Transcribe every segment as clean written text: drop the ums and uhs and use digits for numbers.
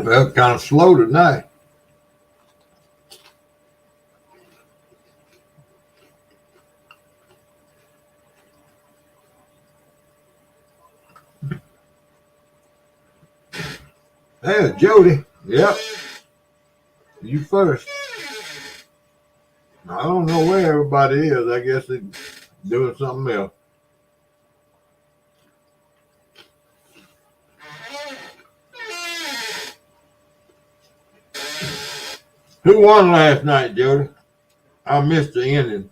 Well, kind of slow tonight. Hey, Jody. Yep, you first. I don't know where everybody is. I guess they're doing something else. Who won last night, Jody? I missed the ending.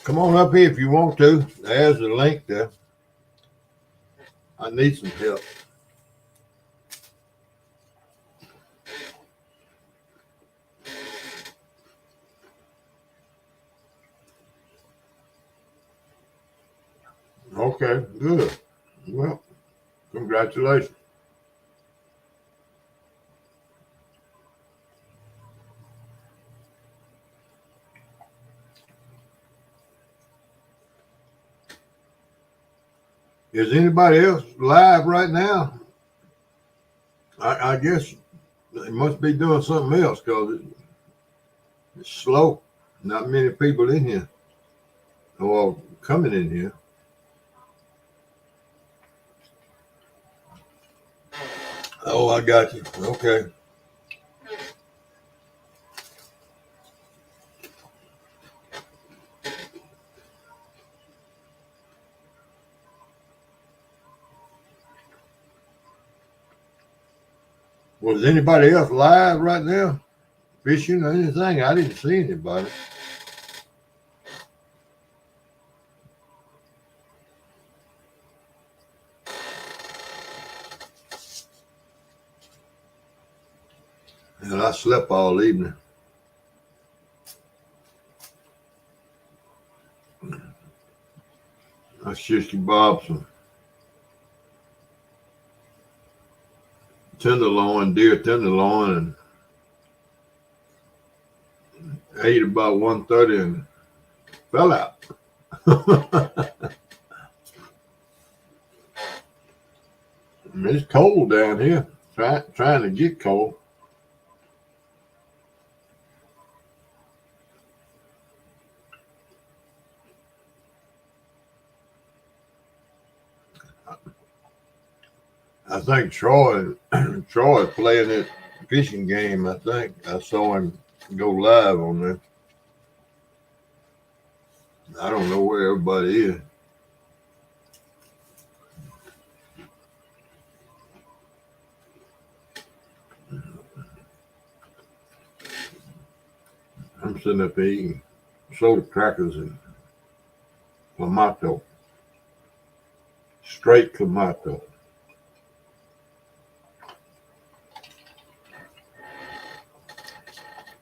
Come on up here if you want to. There's the link there. I need some help. Okay, good. Well, congratulations. Is anybody else live right now? I guess they must be doing something else because it's slow. Not many people in here or coming in here. Oh, I got you. Okay. Was anybody else live right now? Fishing or anything? I didn't see anybody. And I slept all evening. I shish kebab some tenderloin, deer tenderloin, and ate about 1:30 and fell out. It's cold down here. Trying to get cold. I think Troy playing that fishing game. I think I saw him go live on there. I don't know where everybody is. I'm sitting up here eating soda crackers and clamato, straight clamato.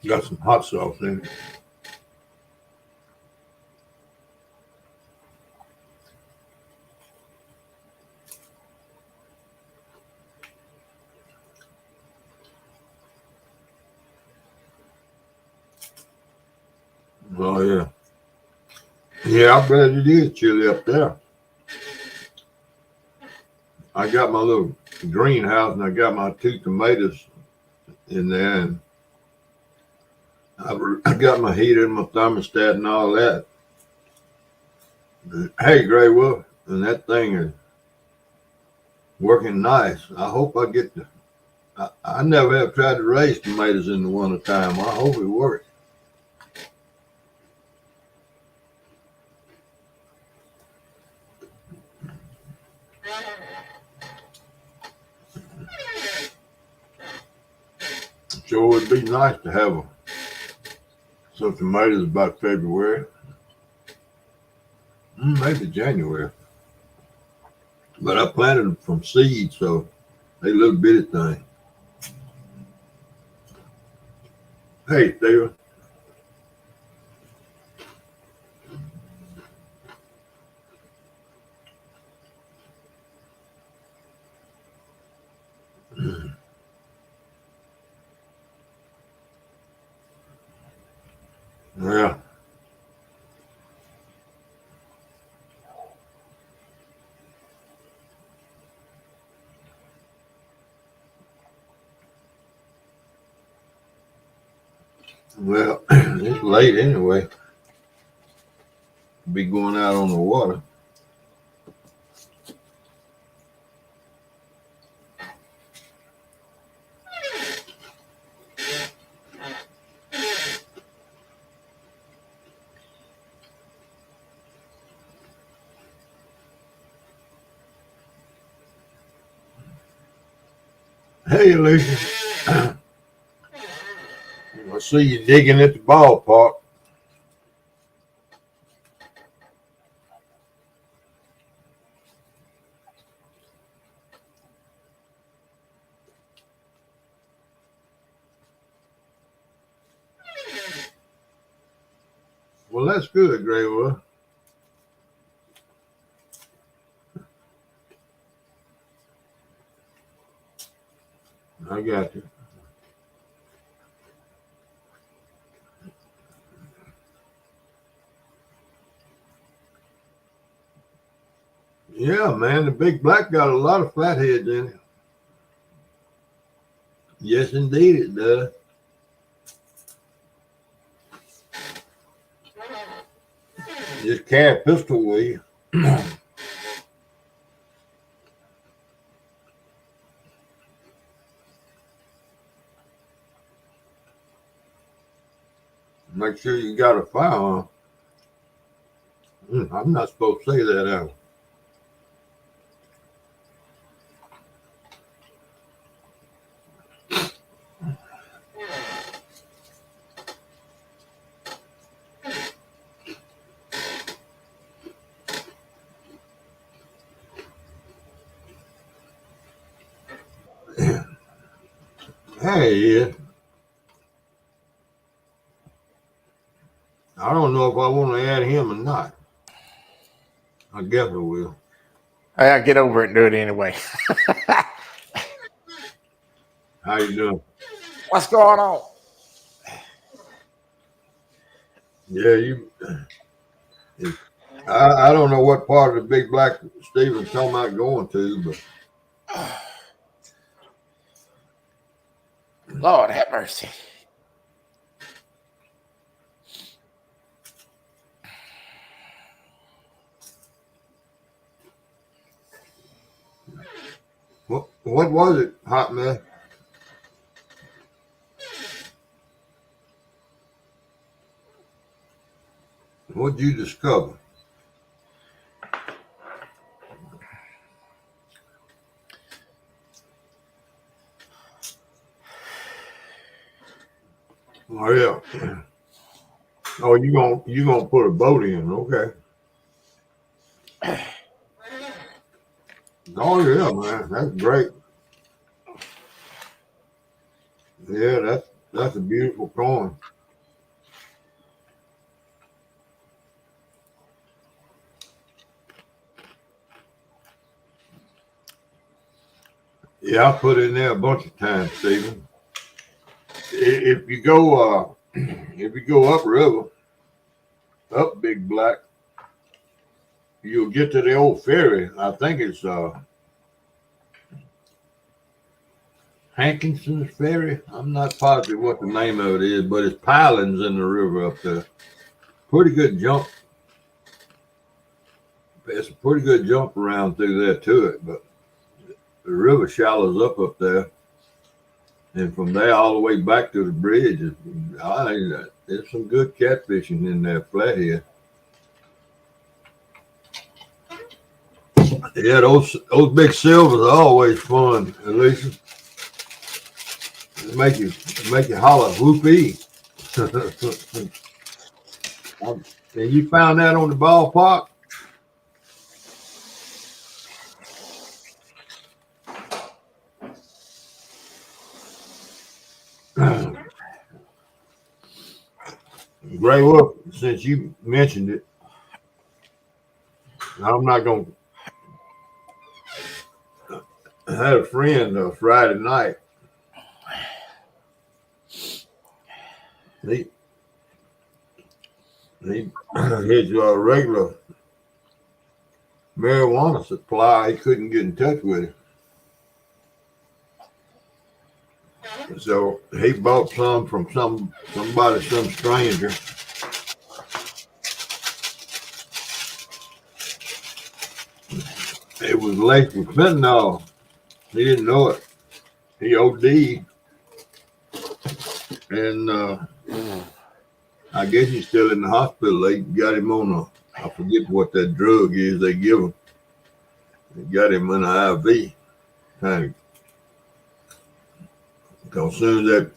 Got some hot sauce in it. Oh yeah, yeah. I bet it is chilly up there. I got my little greenhouse and I got my 2 tomatoes in there, and I got my heater and my thermostat and all that. Hey, Gray Wolf, and that thing is working nice. I hope I get to. I never have tried to raise tomatoes in the winter time. I hope it works. Sure would be nice to have some tomatoes about February. Maybe January. But I planted them from seed, so they little bitty thing. Hey, Steven. Yeah. Well, it's late anyway. Be going out on the water. Hey, Alicia. I see you digging at the ballpark. Well, that's good, Graywood. I got you. Yeah, man, the big black got a lot of flatheads in it. Yes, indeed, it does. Just carry a pistol with you. Make sure you got a firearm. I'm not supposed to say that out. Hey, yeah. I don't know if I want to add him or not. I guess I will. I get over it and do it anyway. How you doing? What's going on? Yeah, you. I don't know what part of the big black Stephen's talking about going to, but Lord have mercy. what was it, Hot Man? What'd you discover? Oh yeah. Oh, you gonna put a boat in? Okay. Oh yeah, man, that's great. Yeah, that's a beautiful coin. Yeah, I put it in there a bunch of times, Stephen. If you go, if you go upriver, up Big Black, you'll get to the old ferry. I think it's Hankinson's Ferry. I'm not positive what the name of it is, but it's pilings in the river up there. Pretty good jump. It's a pretty good jump around through there to it, but the river shallows up there, and from there all the way back to the bridge. There's some good catfishing in there, flathead. Yeah, those big silvers are always fun, Alicia. Make you holler whoopee. And you found that on the ballpark? Gray Wolf, since you mentioned it, I'm not going to. I had a friend Friday night. He his regular marijuana supply, he couldn't get in touch with it. So he bought some from somebody, some stranger. It was laced with fentanyl. He didn't know it. He OD'd, and I guess he's still in the hospital. They got him on I forget what that drug is they give him. They got him in an IV. Kind of, because as soon as that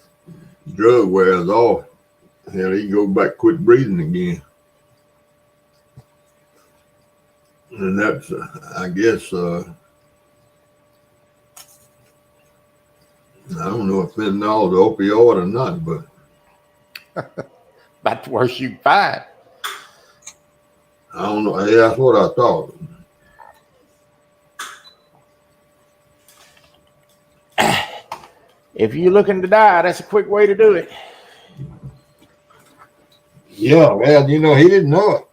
drug wears off, hell, he go back, quit breathing again. And that's, I guess, I don't know if fentanyl is opioid or not, but About the worst you can find. I don't know. Yeah, that's what I thought. If you're looking to die, that's a quick way to do it. Yeah, well, you know, he didn't know it.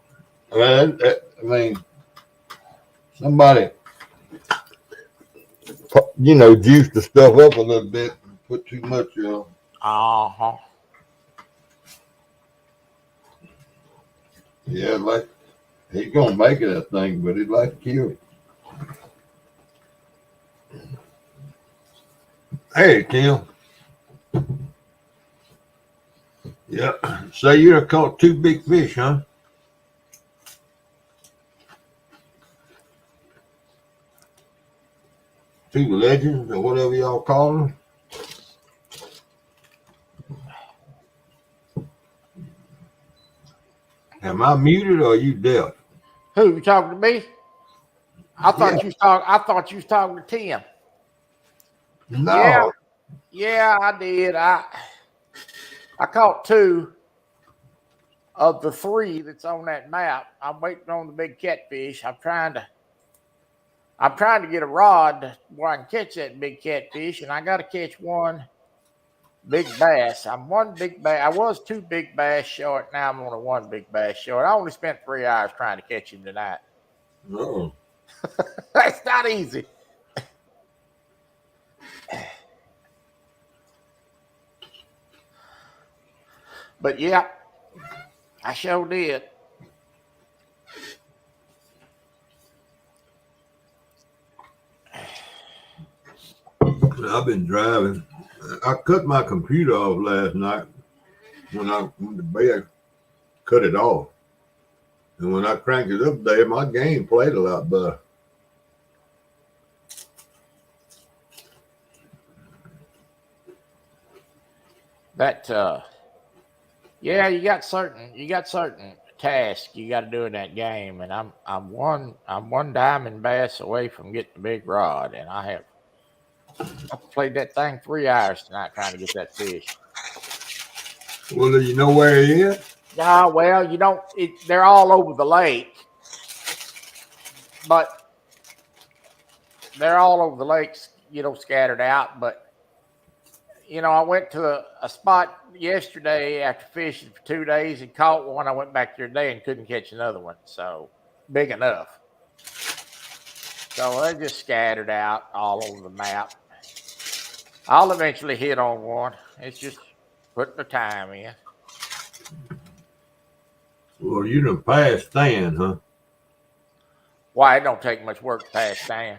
I mean, somebody, you know, juiced the stuff up a little bit, put too much, Uh-huh. yeah, like, he's gonna make it, I think, but he'd like to kill it. Hey, Tim. Yep. So you have caught 2 big fish, huh? Two legends or whatever y'all call them. Am I muted or are you deaf? Who, you talking to me? I thought you was talking to Tim. No. Yeah, I did. I caught 2 of the 3 that's on that map. I'm waiting on the big catfish. I'm trying to get a rod where I can catch that big catfish, and I got to catch 1 big bass. I'm 1 big bass. I was 2 big bass short. Now I'm on a 1 big bass short. I only spent 3 hours trying to catch him tonight. No. That's not easy. But yeah, I sure did. I've been driving. I cut my computer off last night when I went to bed. Cut it off. And when I cranked it up there, my game played a lot better. That yeah, you got certain tasks you got to do in that game, and I'm one diamond bass away from getting the big rod, and I played that thing 3 hours tonight trying to get that fish. Well, do you know where he is? Yeah, well, you don't. They're all over the lake, but they're all over the lakes, scattered out. But I went to a spot yesterday after fishing for 2 days and caught one. I went back there today and couldn't catch another one. So big enough. So they're just scattered out all over the map. I'll eventually hit on one. It's just putting the time in. Well, you done passed Stan, huh? Why, it don't take much work to pass Stan.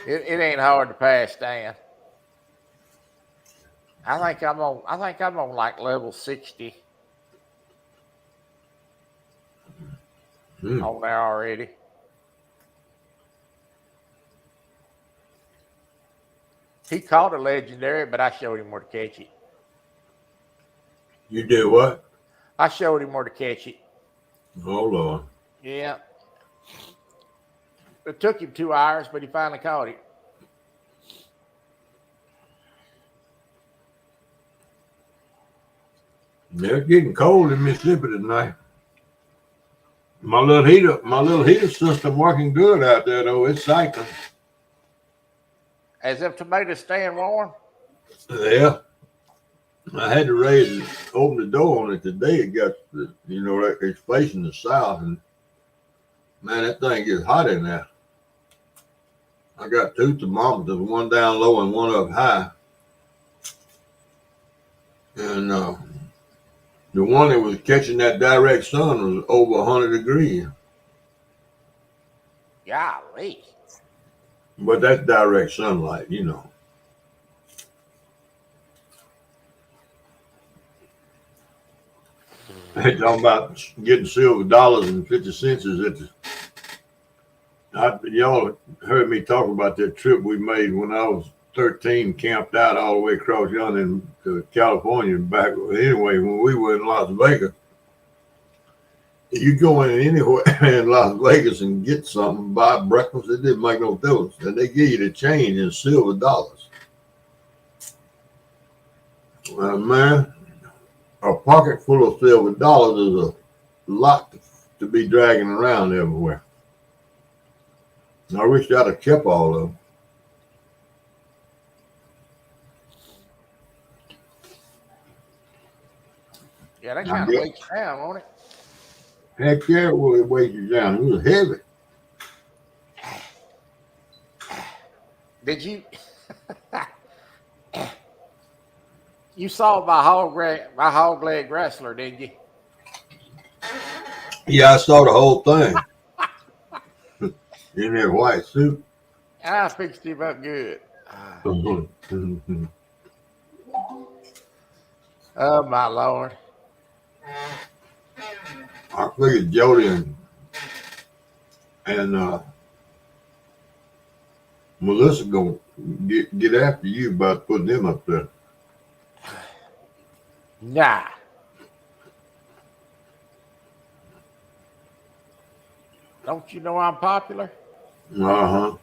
It ain't hard to pass Stan. I think I'm on like level 60 on there already. He caught a legendary, but I showed him where to catch it. You did what? I showed him where to catch it. Hold on. Yeah. It took him 2 hours, but he finally caught it. It's getting cold in Mississippi tonight. My little heater system working good out there though. It's cycling. As if tomatoes staying warm. Yeah, I had to raise it, open the door on it today. It got the, it's facing the south, and man, that thing gets hot in there. I got two thermometers, one down low and one up high, and the one that was catching that direct sun was over 100 degrees. Golly. But that's direct sunlight. They talking about getting silver dollars and 50 cents is at y'all heard me talk about that trip we made when I was 13, camped out all the way across yonder to California and back. Anyway, when we were in Las Vegas, you go in anywhere in Las Vegas and get something, buy breakfast, it didn't make no difference. And they give you the change in silver dollars. Man, a pocket full of silver dollars is a lot to be dragging around everywhere. I wish I'd have kept all of them. Yeah, that kind of weighs you down, won't it? Heck yeah, it would weigh you down. It was heavy. Did you? You saw my hog leg wrestler, didn't you? Yeah, I saw the whole thing. In that white suit. I fixed him up good. Oh my Lord! I figured Jody and Melissa gonna get after you about putting them up there. Nah. Don't you know I'm popular? Uh-huh.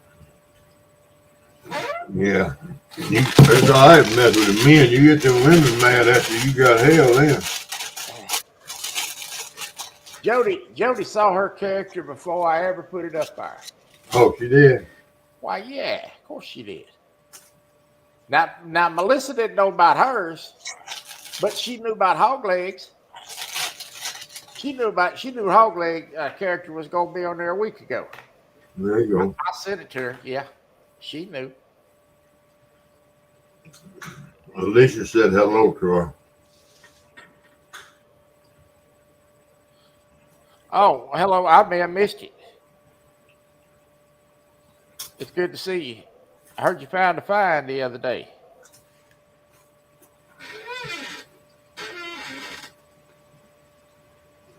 Yeah. It's all right mess with the men. You get them women mad after you got hell then. Jody saw her character before I ever put it up there. Oh, she did? Why, yeah, of course she did. Now Melissa didn't know about hers, but she knew about hog legs. She knew hog leg character was going to be on there a week ago. There you go. I sent it to her. Yeah, she knew. Alicia said hello to her. Oh, hello. I may have missed it. It's good to see you. I heard you found a find the other day.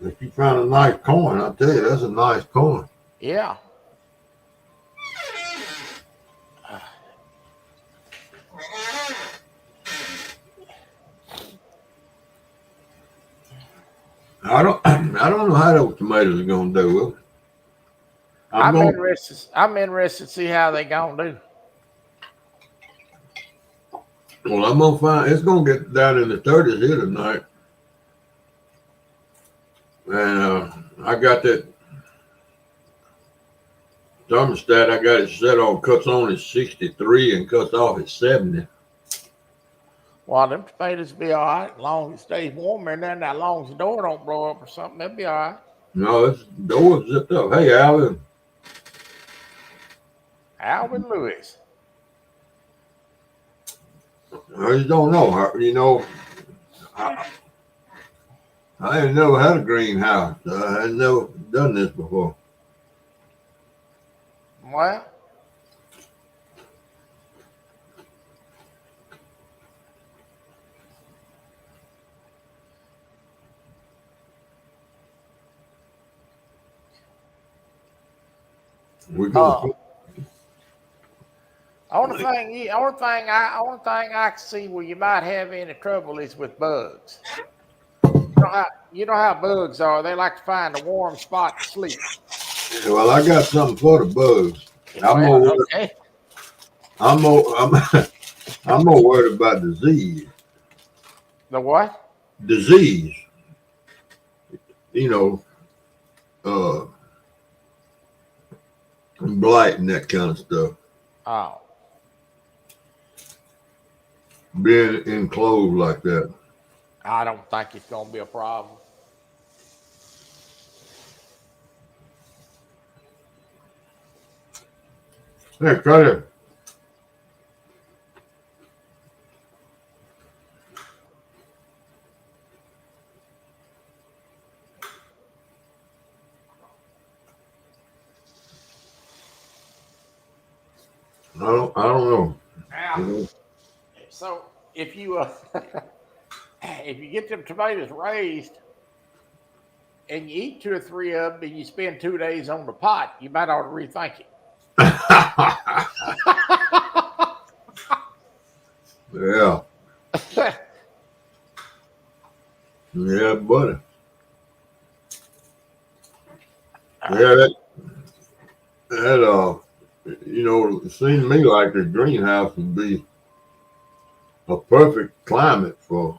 If you found a nice coin, I'll tell you, that's a nice coin. Yeah. I don't know how those tomatoes are gonna do. Well, I'm interested to see how they gonna do. Well, I'm gonna find it's gonna get down in the 30s here tonight. And I got that thermostat. I got it set on cuts on at 63 and cuts off at 70. Well, them tomatoes will be all right as long as it stays warm in there, and as long as the door don't blow up or something, they'll be all right. No, this door's zipped up. Hey, Alvin. Alvin Lewis. I just don't know. I ain't never had a greenhouse. I ain't never done this before. Well, We're gonna only thing I can see where you might have any trouble is with bugs. You know how bugs are. They like to find a warm spot to sleep. Well, I got something for the bugs. Okay. I'm more worried about disease. The what? Disease. Blight and that kind of stuff. Oh. being enclosed like that. I don't think it's going to be a problem. Hey, cut it. I don't know. Now, so if you if you get them tomatoes raised and you eat 2 or 3 of them and you spend 2 days on the pot, you might ought to rethink it. Yeah. Yeah, buddy. Yeah, that you know, it seemed to me like the greenhouse would be a perfect climate for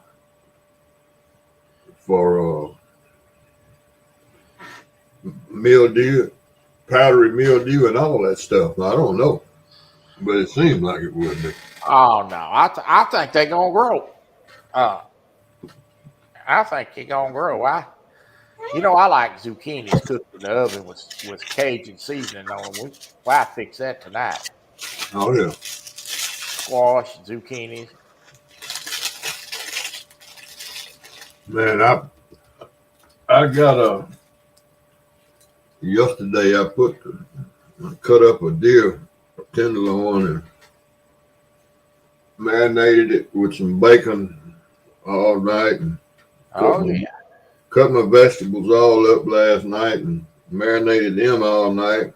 mildew, powdery mildew, and all that stuff. I don't know, but it seems like it would be. Oh no, I think they're gonna grow. I think they're gonna grow. I like zucchinis cooked in the oven with Cajun seasoning on them. I fix that tonight. Oh yeah. Squash, zucchinis. Man, I got yesterday I cut up a deer tenderloin and marinated it with some bacon all night and Oh yeah. cut my vegetables all up last night and marinated them all night.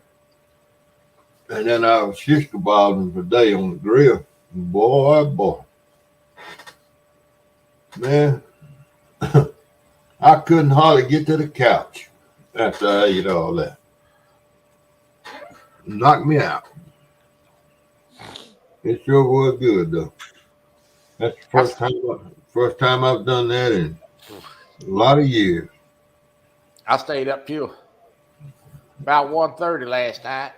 And then I was shish kebabbing today on the grill. Boy, man, I couldn't hardly get to the couch after I ate all that. Knocked me out. It sure was good though. That's the first time I've done that in a lot of years. I stayed up till about 1:30 last night,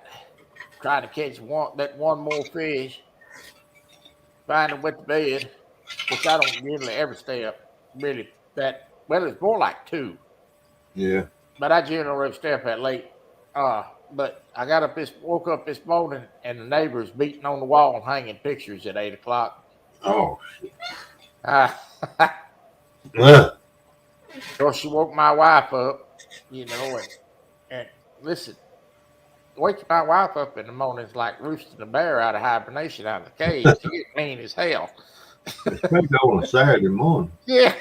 trying to catch one more fish. Finally went to bed, which I don't usually ever stay up really that. Well, it's more like 2, Yeah. but I generally stay up that late. But I woke up this morning, and the neighbors beating on the wall and hanging pictures at 8 o'clock. Oh shit. Of Yeah. course, she woke my wife up, and listen, waking my wife up in the morning is like roosting a bear out of hibernation out of the cage. She get mean as hell. Especially on a Saturday morning. Yeah.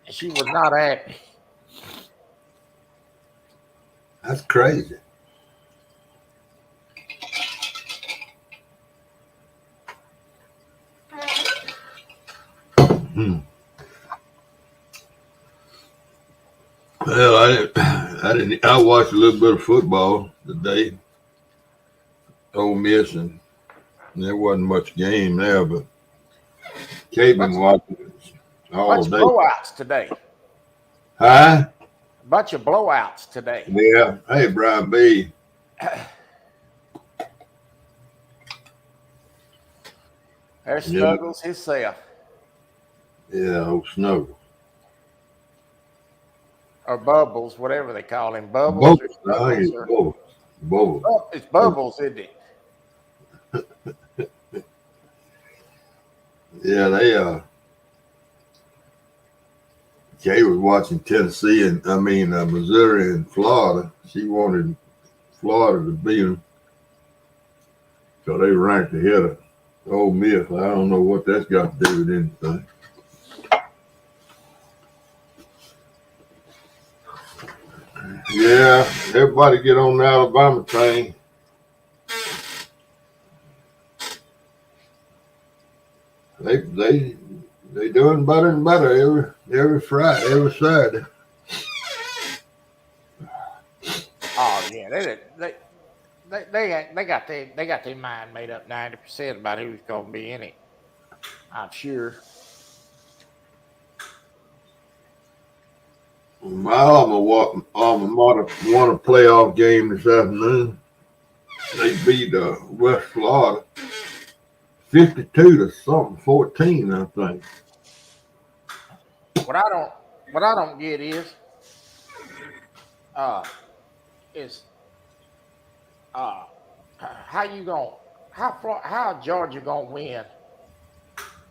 She was not happy. That's crazy. Well, I watched a little bit of football today. Ole Miss, and there wasn't much game there, but Kate been watching it all Bunch of day. blowouts today. Huh? Bunch of blowouts today. Yeah. Hey, Brian B. There's Snuggles himself. Yeah, old Snuggle. Or Bubbles, whatever they call him. Bubbles. Bubbles. Oh, it's Bubbles, isn't it? Yeah, Kay was watching Tennessee and Missouri and Florida. She wanted Florida to beat them. So they ranked ahead of Ole Miss. I don't know what that's got to do with anything. Yeah, everybody get on the Alabama train. They doing better and better every Friday, every Saturday. Oh yeah, they got their mind made up 90% about who's going to be in it. I'm sure. My alma mater won a playoff game this afternoon. They beat West Florida 52 to something, 14, I think. What I don't get uh is how you going how Georgia gonna win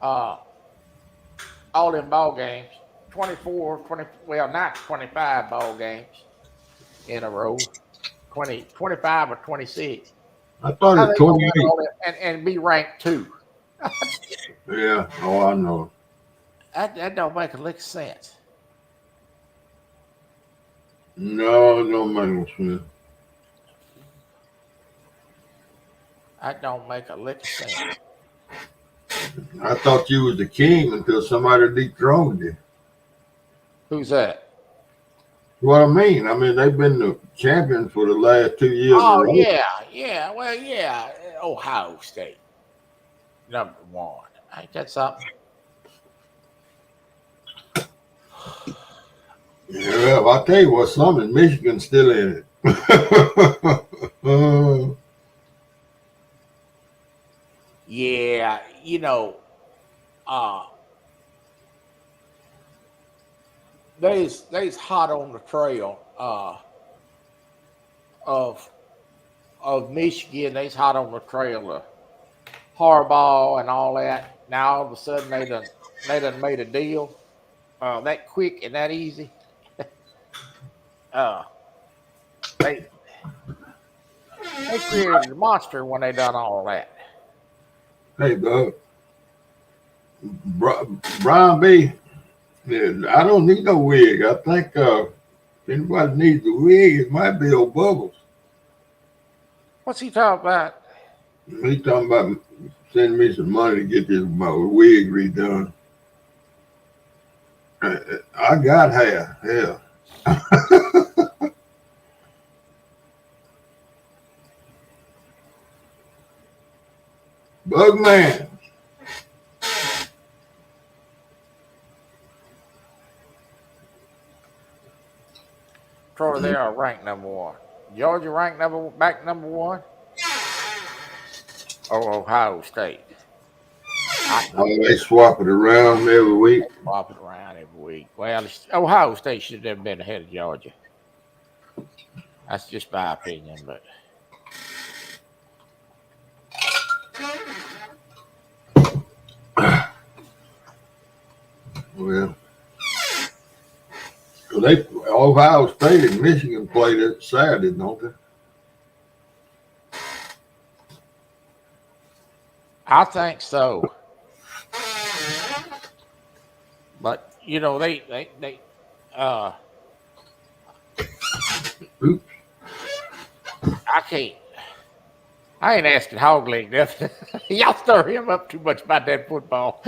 uh all them ball games 24 20 well not 25 ball games in a row 25 or 26. I thought How it's they gonna win 28. all that and be ranked 2? Yeah. Oh, I know. That don't make a lick of sense. No, no man. That don't make a lick of sense. I thought you was the king until somebody dethroned you. Who's that? What I mean, they've been the champion for the last 2 years in a Oh row. yeah. Well, yeah. Ohio State, #1. Ain't that something? Yeah, well, I tell you what, some in Michigan still in it. Yeah, they's hot on the trail of Michigan. They's hot on the trail of Harbaugh and all that. Now all of a sudden they done made a deal that quick and that easy. They created a monster when they done all that. Hey, bud, Brian B. Yeah, I don't need no wig. I think if anybody needs a wig, it might be old Bubbles. What's he talking about? He talking about sending me some money to get this my wig redone. I got hair. Yeah. Bugman. Troy, they are ranked #1. Georgia ranked #1. Oh, Ohio State. They swap it around every week. Swap it around every week. Well, Ohio State should have been ahead of Georgia. That's just my opinion, but Well, Ohio State and Michigan played it Saturday, don't they? I think so. But they Oops. I ain't asking Hog Leg nothing. Y'all stir him up too much about that football.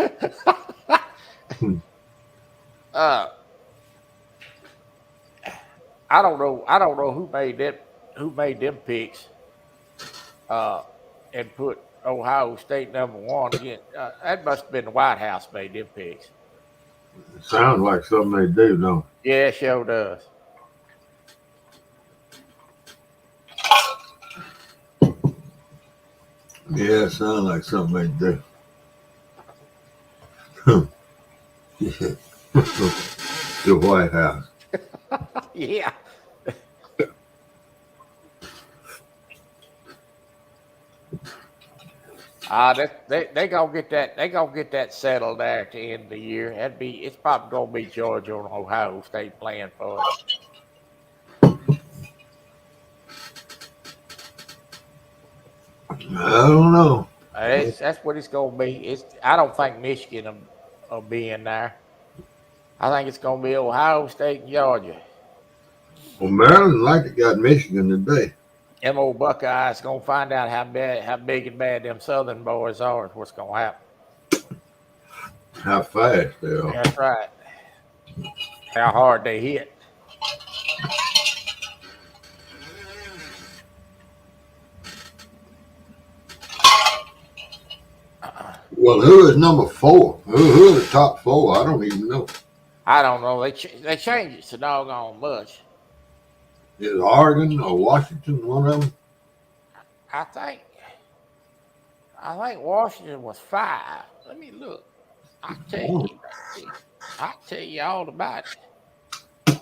I don't know who made them picks and put Ohio State #1 again. That must have been the White House made them picks. It sounds like something they do, don't it? Yeah, it sure does. Yeah, it sounds like something they do. The White House. Yeah. They gonna get that. They gonna get that settled there at the end of the year. It's probably gonna be Georgia and Ohio State playing for it. I don't know. That's what it's gonna be. I don't think Michigan will be in there. I think it's gonna be Ohio State and Georgia. Well, Maryland like it got Michigan today. Them old Buckeyes gonna find out how big and bad them Southern boys are. Is what's gonna happen. How fast they are. That's right. How hard they hit. Well, who is number 4? Who are the top 4? I don't even know. I don't know. They changed it so doggone much. Is Oregon or Washington one of them? I think I think Washington was 5. Let me look. I'll tell you. I'll tell you all about it.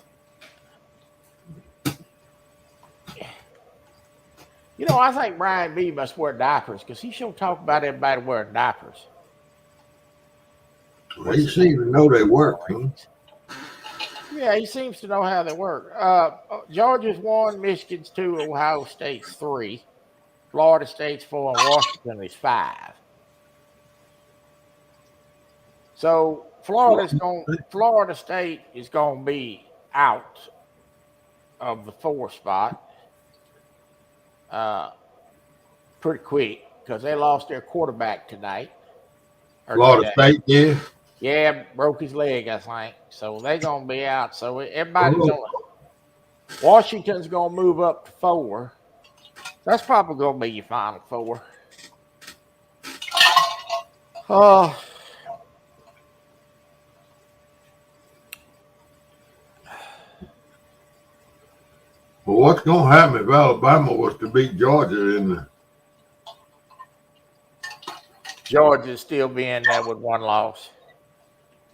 You know, I think Brian B must wear diapers because he sure talk about everybody wearing diapers. They seem to know they work, huh? Yeah, he seems to know how they work. Georgia's 1, Michigan's 2, Ohio State's 3, Florida State's 4, and Washington is 5. So Florida State is going to be out of the 4 spot pretty quick because they lost their quarterback tonight. Florida State, yeah. Yeah, broke his leg, I think. So they're going to be out. So everybody's going to. Washington's going to move up to 4. That's probably going to be your final 4. Oh. Well, what's going to happen if Alabama was to beat Georgia in the... Georgia's still being there with 1 loss.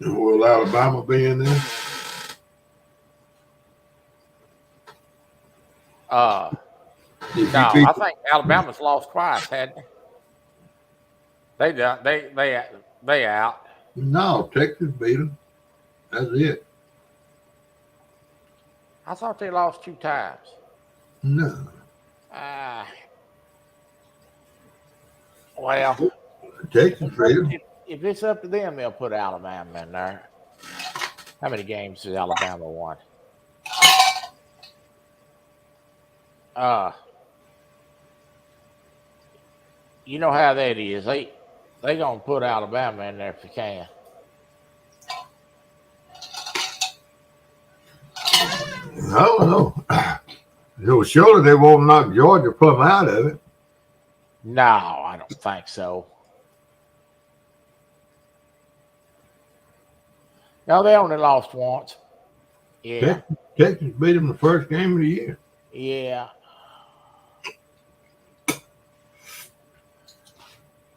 Will Alabama be in there? No, I think Alabama's lost twice, hadn't they? They out. No, Texas beat them. That's it. I thought they lost 2 times. No. Well, Texas beat them. If it's up to them, they'll put Alabama in there. How many games has Alabama won? You know how that is. They gonna put Alabama in there if they can. I don't know. So surely they won't knock Georgia plumb out of it. No, I don't think so. No, they only lost once. Yeah. Texas beat them the first game of the year. Yeah.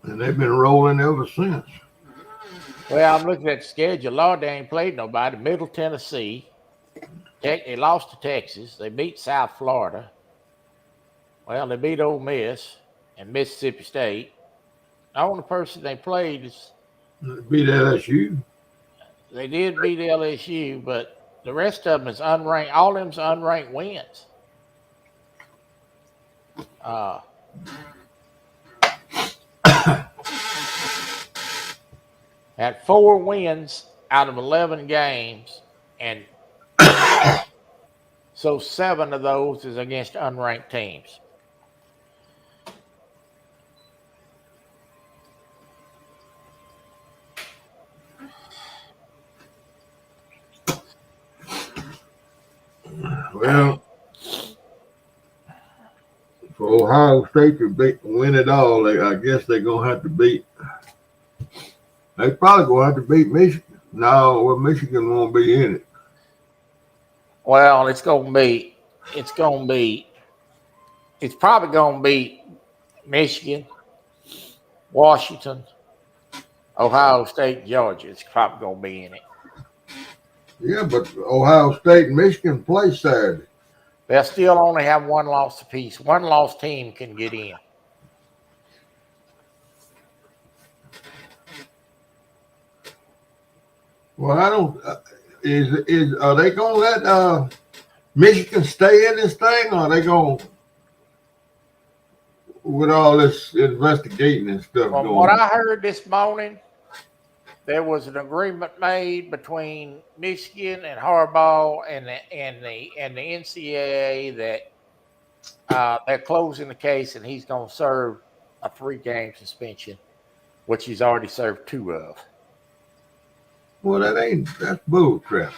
And they've been rolling ever since. Well, I'm looking at the schedule. Lord, they ain't played nobody. Middle Tennessee. They lost to Texas. They beat South Florida. Well, they beat Ole Miss and Mississippi State. The only person they played is... They beat LSU. They did beat LSU, but the rest of them is unranked. All of them's unranked wins. Had 4 wins out of 11 games, and so 7 of those is against unranked teams. Well, for Ohio State to win it all, I guess they're going to have to beat. They probably going to have to beat Michigan. No, well, Michigan won't be in it. Well, it's probably going to be Michigan, Washington, Ohio State, Georgia. It's probably going to be in it. Yeah, but Ohio State and Michigan play Saturday. They'll still only have 1 loss apiece. 1 loss team can get in. Well, I don't. Are they going to let Michigan stay in this thing, or are they going with all this investigating and stuff From going? what I heard this morning, there was an agreement made between Michigan and Harbaugh and the NCAA that they're closing the case, and he's going to serve a 3-game suspension, which he's already served 2 of. Well, that's bull crap.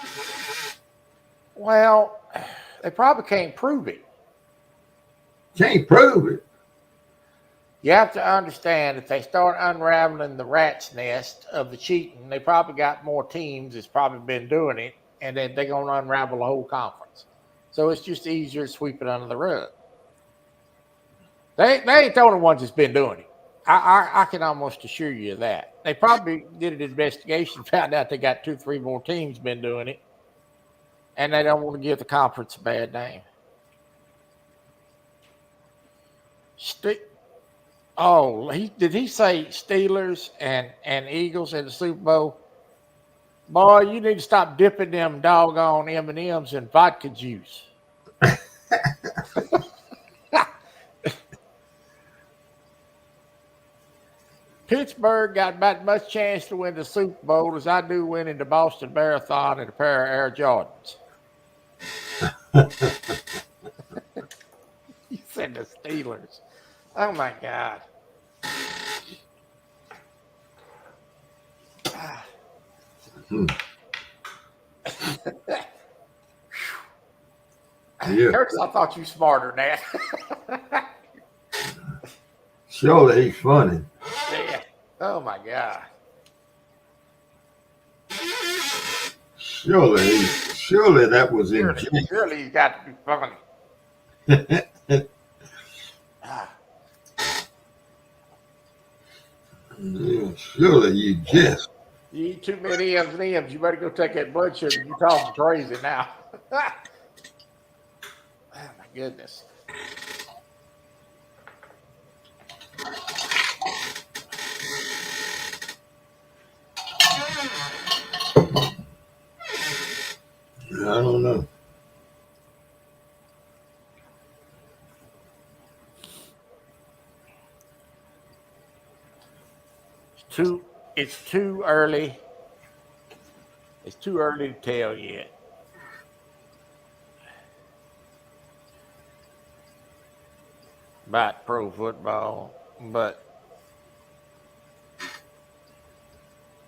Well, they probably can't prove it. Can't prove it. You have to understand, if they start unraveling the rat's nest of the cheating, they probably got more teams that's probably been doing it, and then they're going to unravel the whole conference. So it's just easier to sweep it under the rug. They ain't the only ones that's been doing it. I can almost assure you of that. They probably did an investigation, found out they got 2, 3 more teams been doing it, and they don't want to give the conference a bad name. Did he say Steelers and Eagles in the Super Bowl? Boy, you need to stop dipping them doggone M&Ms in vodka juice. Pittsburgh got about as much chance to win the Super Bowl as I do winning the Boston Marathon and a pair of Air Jordans. You said the Steelers. Oh, my God. Yeah. Curtis, I thought you smarter than that. Surely he's funny. Yeah. Oh my God. Surely that was in jest. Surely you got to be funny. Yeah, surely you jest. You eat too many M's and M's, you better go take that blood sugar. You're talking crazy now. Oh my goodness. I don't know. It's too early. It's too early to tell yet. About pro football, but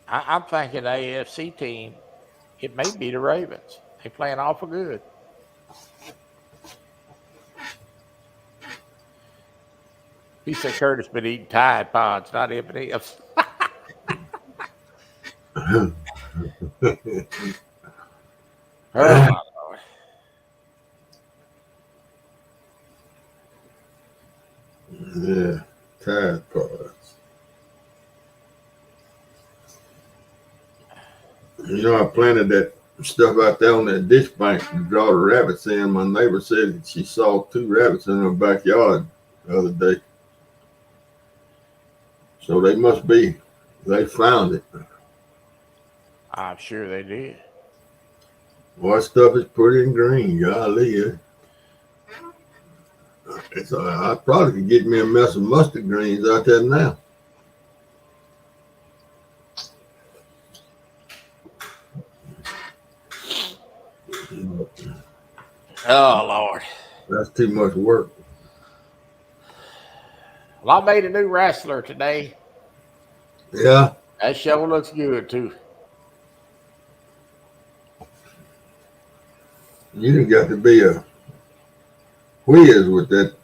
I'm thinking the AFC team, it may be the Ravens. They're playing awful good. He said Curtis been eating Tide Pods, not M&Ms. Oh, my Lord. Yeah, Tide Pods. You know, I planted that stuff out there on that ditch bank to draw the rabbits in. My neighbor said that she saw 2 rabbits in her backyard the other day. So they found it. I'm sure they did. Well, that stuff is pretty and green, golly. I probably could get me a mess of mustard greens out there now. Oh, Lord. That's too much work. Well, I made a new wrestler today. Yeah. That show looks good, too. You done got to be a whiz with that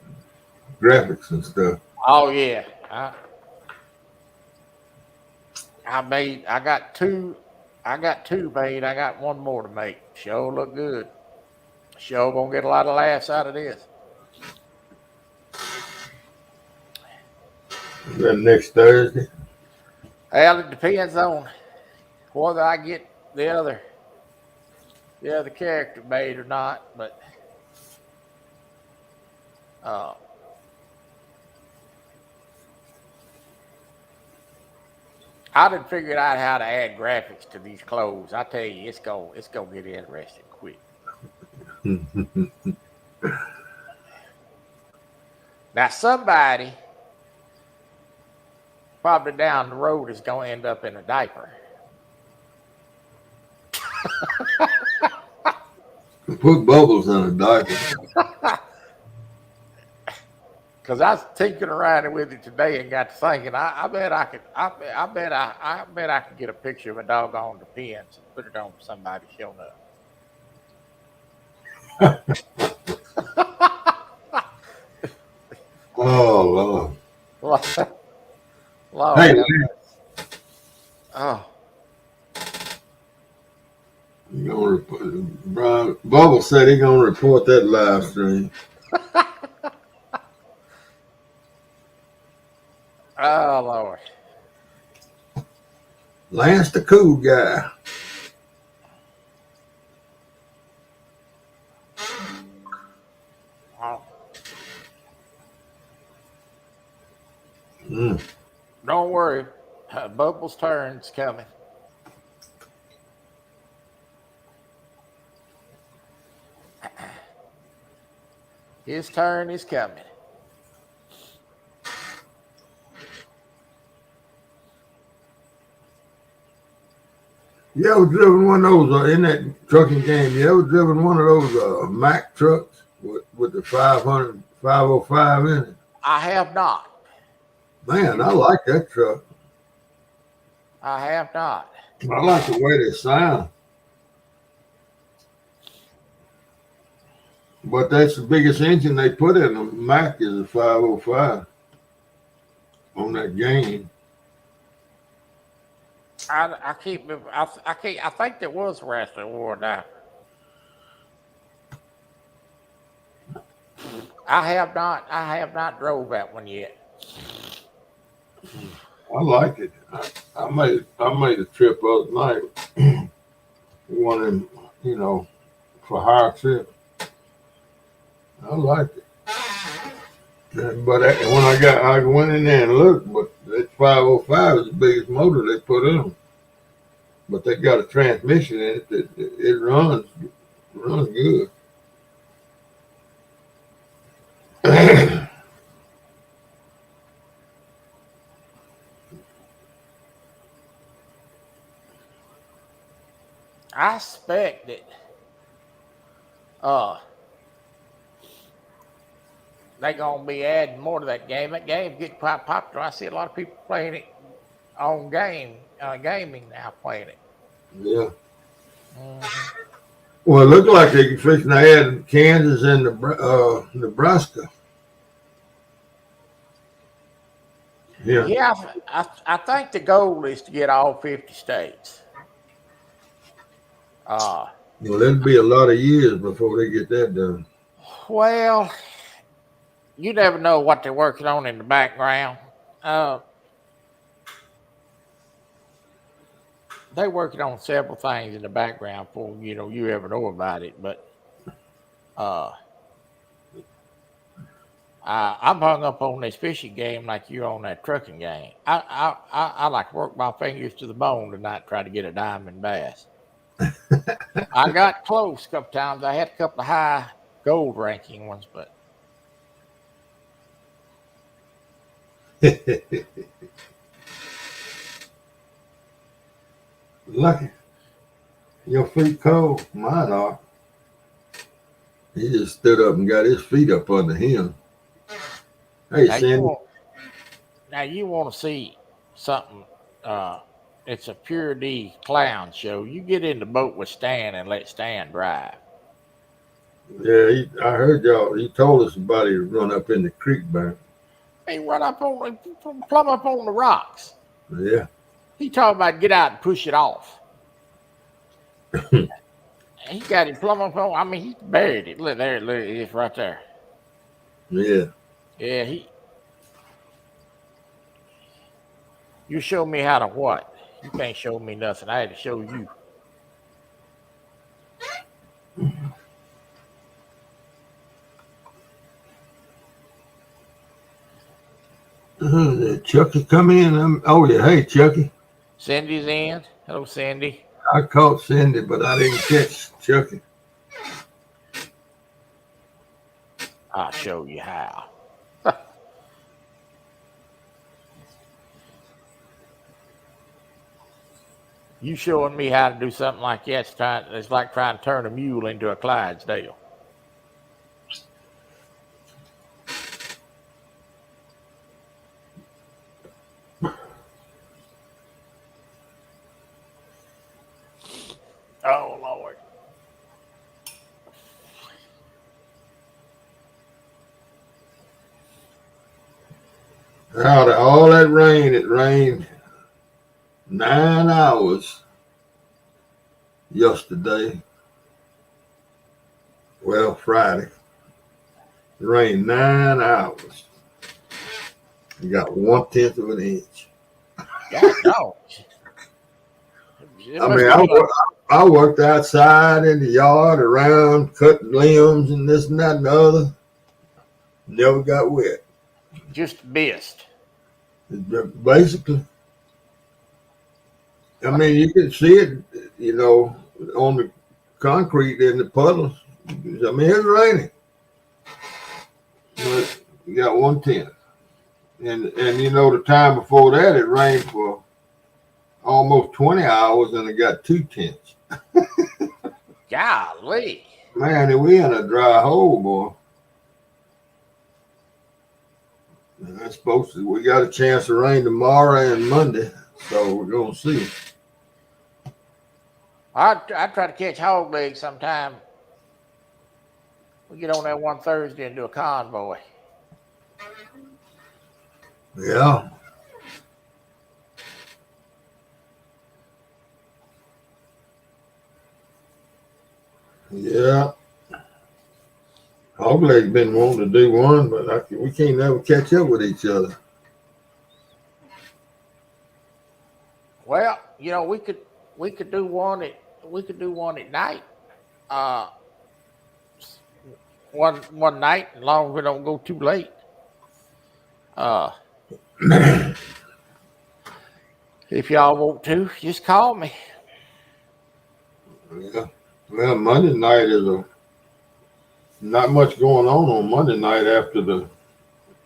graphics and stuff. Oh, yeah. I got two made. I got one more to make. Show look good. Show gonna get a lot of laughs out of this. Is that next Thursday? Well, it depends on whether I get the other character made or not, but I done figured out how to add graphics to these clothes. I tell you, it's gonna get interesting quick. Now somebody probably down the road is gonna end up in a diaper. Put bubbles in a diaper. Because I was tinkering around with it today and got to thinking, I bet I could get a picture of a doggone Depends and put it on somebody showing up. Oh, Lord. Lord. Hey, oh. Bubble said he's gonna report that live stream. Oh Lord. Lance the cool guy. Oh, Mm. don't worry. Bubbles' turn's coming. His turn is coming. You ever driven one of those in that trucking game? You ever driven one of those Mack trucks with the 500, 505 in it? I have not. Man, I like that truck. I have not. I like the way they sound. But that's the biggest engine they put in a Mack is a 505 on that game. I keep. I can't. I think there was a wrestling war now. I have not. I have not drove that one yet. I like it. I made a trip other night. One of them, for hire trip. I liked it. But when I went in there and looked, but that 505 is the biggest motor they put in them. But they got a transmission in it that it runs good. I expect that. They gonna be adding more to that game. That game's getting quite popular. I see a lot of people playing it on gaming now, playing it. Yeah. Mm-hmm. Well, it looked like they could fix to add Kansas and Nebraska. Yeah. Yeah, I think the goal is to get all 50 states. Well, it'll be a lot of years before they get that done. Well, you never know what they're working on in the background. They're working on several things in the background before you ever know about it. But I'm hung up on this fishing game like you're on that trucking game. I like to work my fingers to the bone to not try to get a diamond bass. I got close a couple times. I had a couple of high gold ranking ones, but Lucky. Your feet cold. Mine are. He just stood up and got his feet up under him. Hey, now Sandy. you want to see something. It's a Pure D clown show. You get in the boat with Stan and let Stan drive. Yeah, I heard y'all. He told us about it run up in the creek bank. He run up plumb up on the rocks. Yeah. He talking about get out and push it off. He got it plumb up on. I mean, he buried it. Look, it's right there. Yeah. Yeah, You show me how to what? You can't show me nothing. I had to show you. Chucky come in. Oh yeah, hey Chucky. Cindy's in. Hello, Cindy. I caught Cindy, but I didn't catch Chucky. I'll show you how. You showing me how to do something like that? It's like trying to turn a mule into a Clydesdale. Oh Lord. Out of all that rain, it rained 9 hours yesterday. Well, Friday. It rained 9 hours. You got 1/10 of an inch. God, no. It I must mean, be like, I worked outside in the yard around cutting limbs and this and that and the other. Never got wet. just missed. Basically, I mean, you can see it, on the concrete in the puddles. I mean, it's raining, but you got 1/10. And the time before that, it rained for almost 20 hours and it got 2/10. Golly. Man, we in a dry hole, boy. And that's supposed to. We got a chance of rain tomorrow and Monday, so we're gonna see. I try to catch hog legs sometime. We get on there one Thursday and do a convoy. Yeah. Yeah. Hogleg's been wanting to do one, but we can't never catch up with each other. Well, we could do one at night. One night, as long as we don't go too late. If y'all want to, just call me. Yeah. Well, Monday night is not much going on Monday night after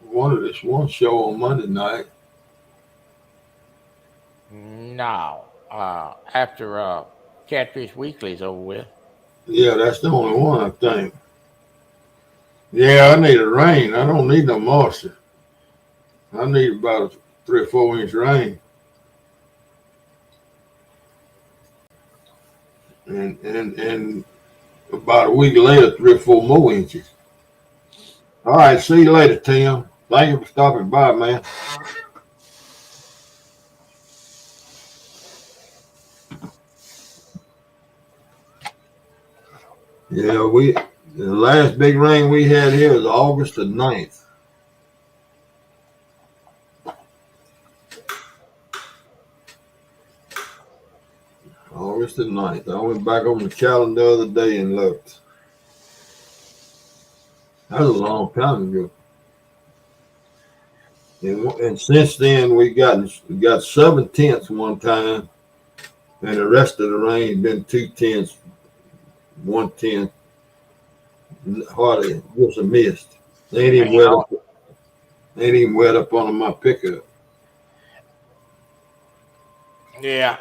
one show on Monday night. No. After Catfish Weekly's over with. Yeah, that's the only one, I think. Yeah, I need a rain. I don't need no moisture. I need about a 3 or 4 inch rain. And about a week later, 3 or 4 more inches. All right, see you later, Tim. Thank you for stopping by, man. Yeah, the last big rain we had here was August the 9th. August the 9th. I went back on the calendar the other day and looked. That was a long time ago. And since then, we got 7/10 one time, and the rest of the rain been 2/10, 1/10, hardly just a mist. Ain't even wet up on my pickup. Yeah.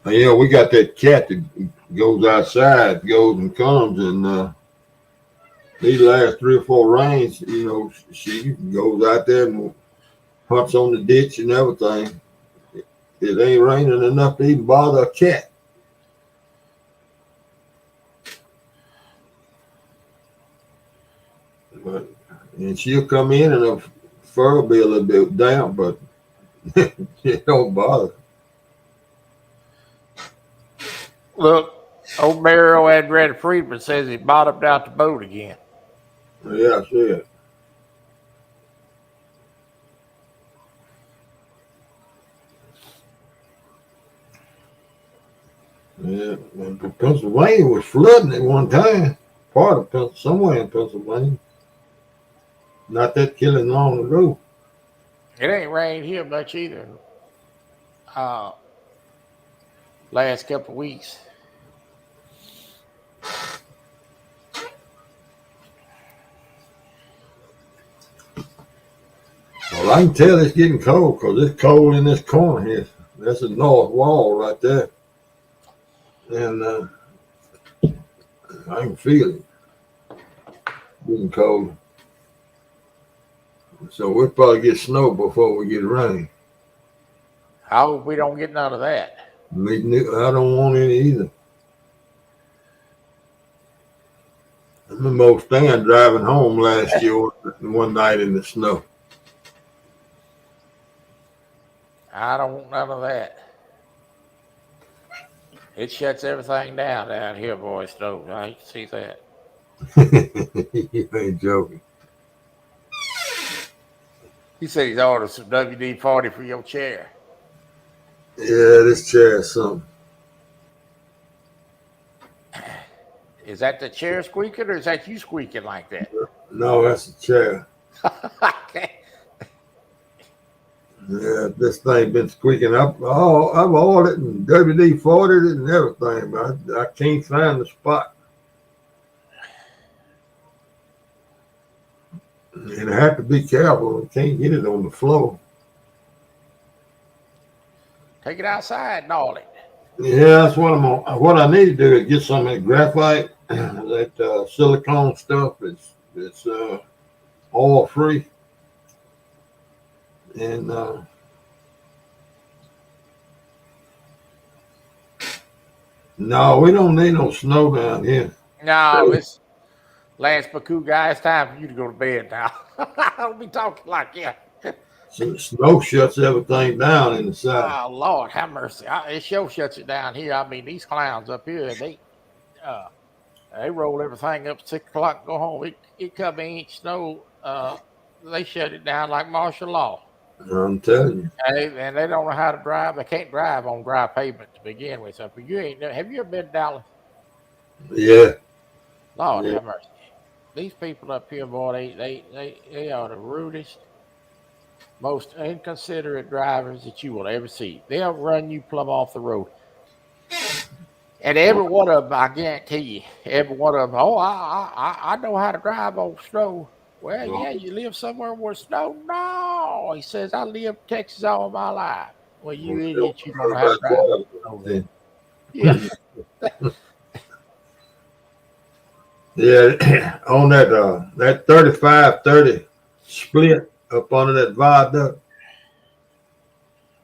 We got that cat that goes outside, goes and comes, and these last 3 or 4 rains, she goes out there and hunts on the ditch and everything. It ain't raining enough to even bother a cat. And she'll come in and her fur will be a little bit damp, but it don't bother. Look, old Mario Andretti Friedman says he bottomed out the boat again. Yeah, I see it. Yeah, and Pennsylvania was flooding at one time. Part of somewhere in Pennsylvania. Not that killing long ago. It ain't rained here much either. Last couple of weeks. Well, I can tell it's getting cold because it's cold in this corner here. That's the north wall right there. And I can feel it getting cold. So we'll probably get snow before we get rain. I hope we don't get none of that. I don't want any either. I remember Stan driving home last year one night in the snow. I don't want none of that. It shuts everything down here, boy, Stokes. I hate to see that. You ain't joking. He said he's ordered some WD-40 for your chair. Yeah, this chair is something. Is that the chair squeaking, or is that you squeaking like that? No, that's a chair. Okay. Yeah, this thing been squeaking up. Oh, I've ordered and WD-40 it and everything, but I can't find the spot. And I have to be careful. I can't get it on the floor. Take it outside and all it. Yeah, that's what I'm on. What I need to do is get some of that graphite, that silicone stuff. It's oil free, and no, we don't need no snow down here. No, this Lance Baku guy, it's time for you to go to bed now. Don't be talking like that. So snow shuts everything down in the south. Oh Lord, have mercy! It sure shuts it down here. I mean, these clowns up here, they roll everything up at 6 o'clock and go home. It come an inch snow, they shut it down like martial law. I'm telling you. And they don't know how to drive. They can't drive on dry pavement to begin with. So if you ain't, have you ever been to Dallas? Yeah. Lord Yeah. have mercy. These people up here, boy, they are the rudest, most inconsiderate drivers that you will ever see. They'll run you plumb off the road. And every one of them, I guarantee you, every one of them, oh, I know how to drive on snow. Well, yeah, you live somewhere where snow? No. He says, I lived in Texas all my life. Well, you idiot, you don't know how to drive snow then. Yeah. Yeah, on that 35-30 split up under that viaduct,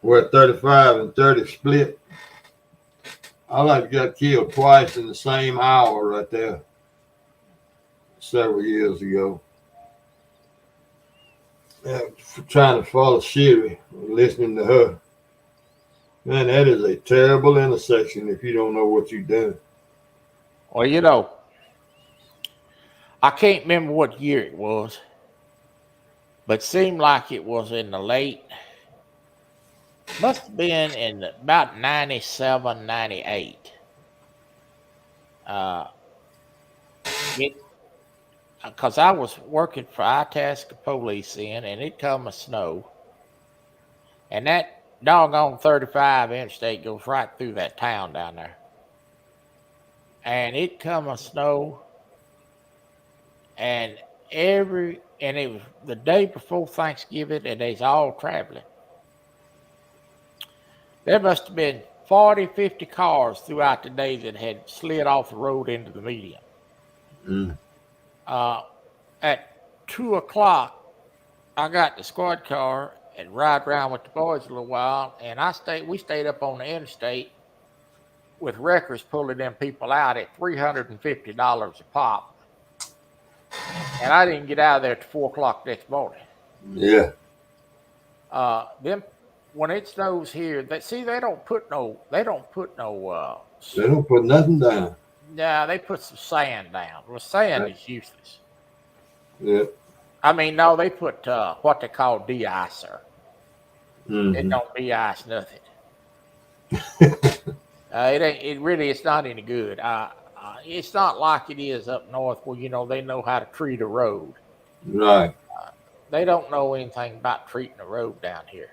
where 35 and 30 split, I like got killed twice in the same hour right there several years ago. Trying to follow Siri, listening to her. Man, that is a terrible intersection if you don't know what you're doing. Well, you know, I can't remember what year it was, but seemed like it was in the must have been in about 97, 98. Because I was working for Itasca Police then, and it come a snow, and that doggone 35 interstate goes right through that town down there, and it come a snow, and it was the day before Thanksgiving, and they's all traveling. There must have been 40, 50 cars throughout the day that had slid off the road into the median. At 2 o'clock, I got the squad car and ride around with the boys a little while, and we stayed up on the interstate with wreckers pulling them people out at $350 a pop. And I didn't get out of there till 4 o'clock next morning. Yeah. When it snows here, they don't put no. They don't put nothing down. Yeah, they put some sand down. Well, sand is useless. Yeah. I mean, no, they put what they call de-icer. Mm-hmm. It don't de-ice nothing. It's not any good. It's not like it is up north where, they know how to treat a road. Right. They don't know anything about treating a road down here.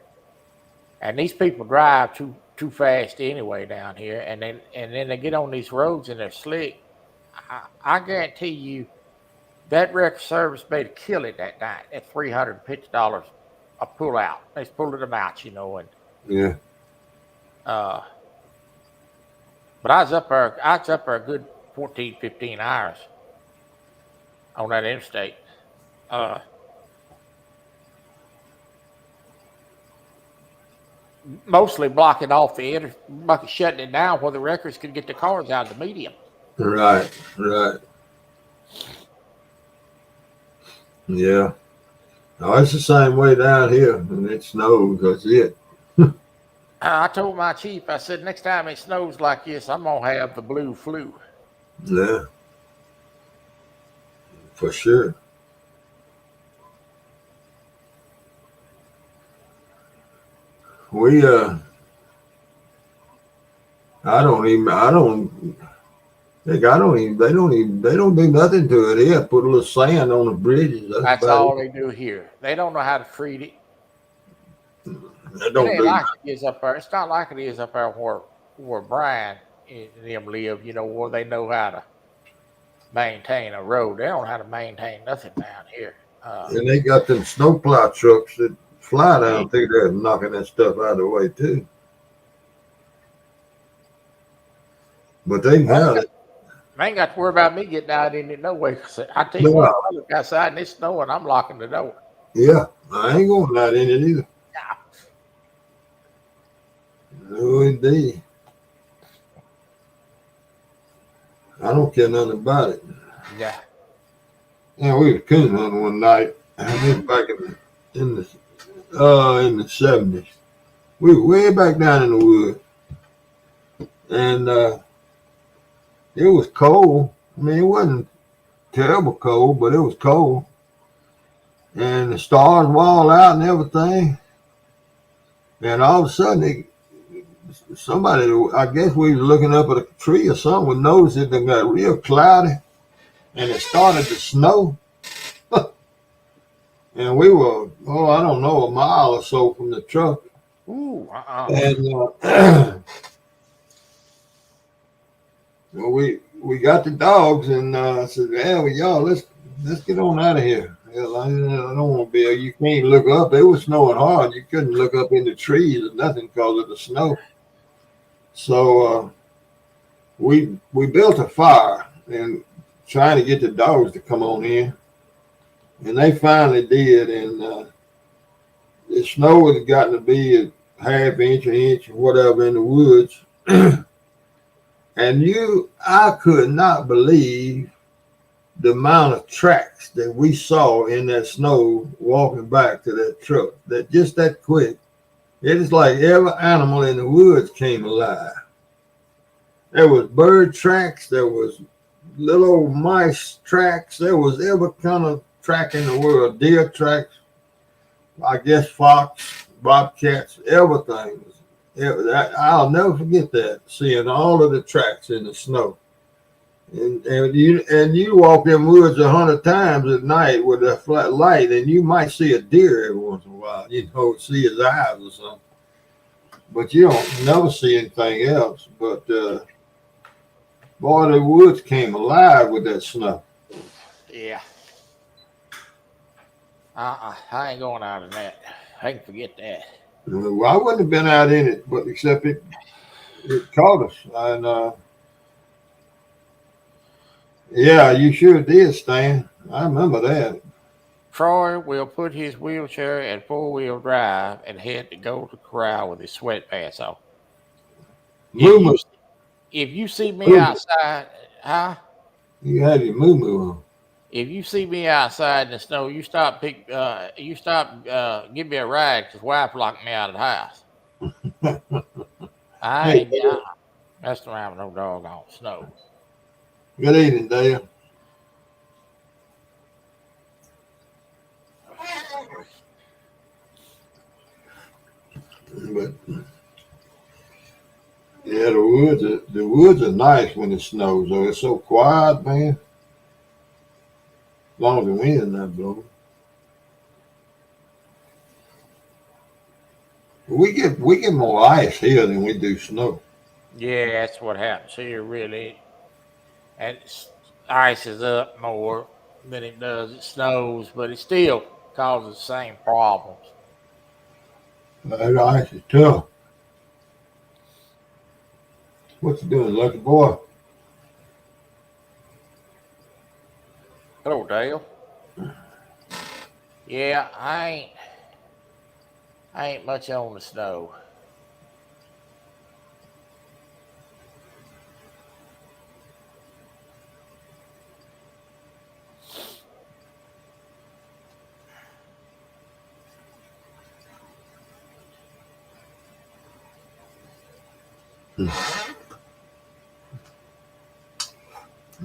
And these people drive too fast anyway down here, and then they get on these roads and they're slick. I guarantee you that record service made a kill it that night at $350 a pull out. They pulled them out, and yeah. But I was up there a good 14, 15 hours on that interstate. Mostly blocking off shutting it down where the wreckers could get the cars out of the median. Right. Yeah. No, it's the same way down here, and it snows. That's it. I told my chief, I said, next time it snows like this, I'm going to have the blue flu. Yeah. For sure. we I don't think they don't do nothing to it here. Put a little sand on the bridges. That's That's about all it. they do here. They don't know how to treat it. They It don't ain't do like it is up there. It's not like it is up there where Brian and them live, where they know how to maintain a road. They don't know how to maintain nothing down here. and they got them snowplow trucks that fly Yeah, down through there knocking that stuff out of the way too. But they can have it. I ain't got to worry about me getting out in it no way. 'Cause I tell you what, if No, I look outside and it's snowing, I'm locking the door. yeah, I ain't going out in it either. No, indeed. I don't care nothing about it. Yeah. Yeah, we was coon hunting one night. This back in the 70s. We were way back down in the woods, and it was cold. I mean, it wasn't terrible cold, but it was cold, and the stars were all out and everything. And all of a sudden, somebody, I guess we was looking up at a tree or something, noticed it got real cloudy, and it started to snow. And we were, I don't know, a mile or so from the truck. Ooh, And well, we got the dogs, and I said, "Yeah, well, y'all, let's get on out of here. Hell, I don't want to be. You can't look up. It was snowing hard. You couldn't look up in the trees or nothing because of the snow. So we built a fire and trying to get the dogs to come on in, and they finally did. And the snow had gotten to be a half inch, an inch, or whatever in the woods. And I could not believe the amount of tracks that we saw in that snow walking back to that truck. That just that quick. It is like every animal in the woods came alive. There was bird tracks. There was little old mice tracks. There was every kind of track in the world. Deer tracks. I guess fox, bobcats, everything. I'll never forget that, seeing all of the tracks in the snow. And you walk in woods 100 times at night with a flat light, and you might see a deer every once in a while. See his eyes or something, but you don't never see anything else. But boy, the woods came alive with that snow. yeah. I ain't going out in that. I can forget that. Well, I wouldn't have been out in it, but except it caught us. And yeah, you sure did, Stan. I remember that. Troy will put his wheelchair in four-wheel drive and head to Golden Corral with his sweatpants on. Moo If you see me outside, huh? You had your moo on. If you see me outside in the snow, you stop, give me a ride because wife locked me out of the house. I ain't messing around with no doggone snow. Good evening, Dale. But yeah, the woods are nice when it snows. Though it's so quiet, man. As long as the wind's not blowing. We get more ice here than we do snow. Yeah, that's what happens here, really. And ice is up more than it does. It snows, but it still causes the same problems. That ice is tough. What you doing, lucky boy? Hello, Dale. Yeah, I ain't much on the snow.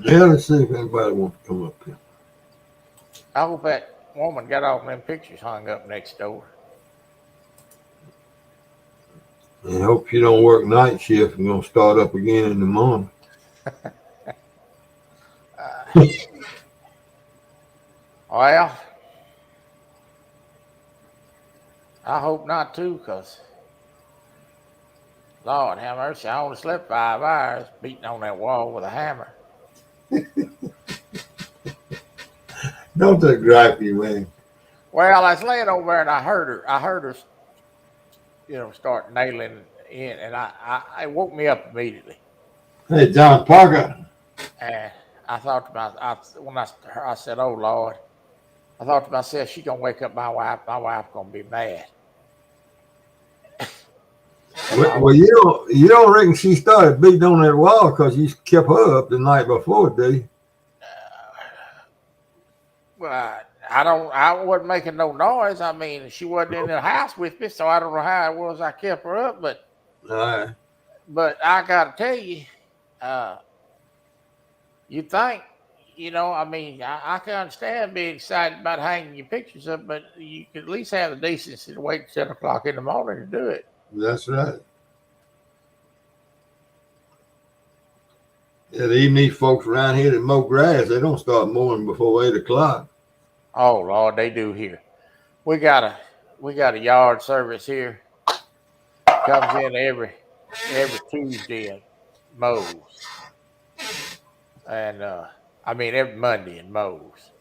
Yeah, let's see if anybody wants to come up here. I hope that woman got all them pictures hung up next door. And hope you don't work night shift and gonna start up again in the morning. Well, I hope not too, because Lord have mercy, I only slept 5 hours beating on that wall with a hammer. Don't that gripe you, man? Well, I was laying over there and I heard her. Start nailing in, and it woke me up immediately. Hey, John Parker. And I thought to myself, when I said, "Oh Lord," I thought to myself, "She gonna wake up my wife. My wife gonna be mad." Well, you don't reckon she started beating on that wall because you kept her up the night before, did you? Well, I don't. I wasn't making no noise. I mean, she wasn't in the house with me, so I don't know how it was I kept her up. But All right. I gotta tell you, uh, you think, I mean, I can understand being excited about hanging your pictures up, but you could at least have the decency to wait 7 o'clock in the morning to do it. That's right. Yeah, even these folks around here that mow grass, they don't start mowing before 8 o'clock. Oh Lord, they do here. We got a yard service here. Comes in every Tuesday and mows, and I mean every Monday and mows.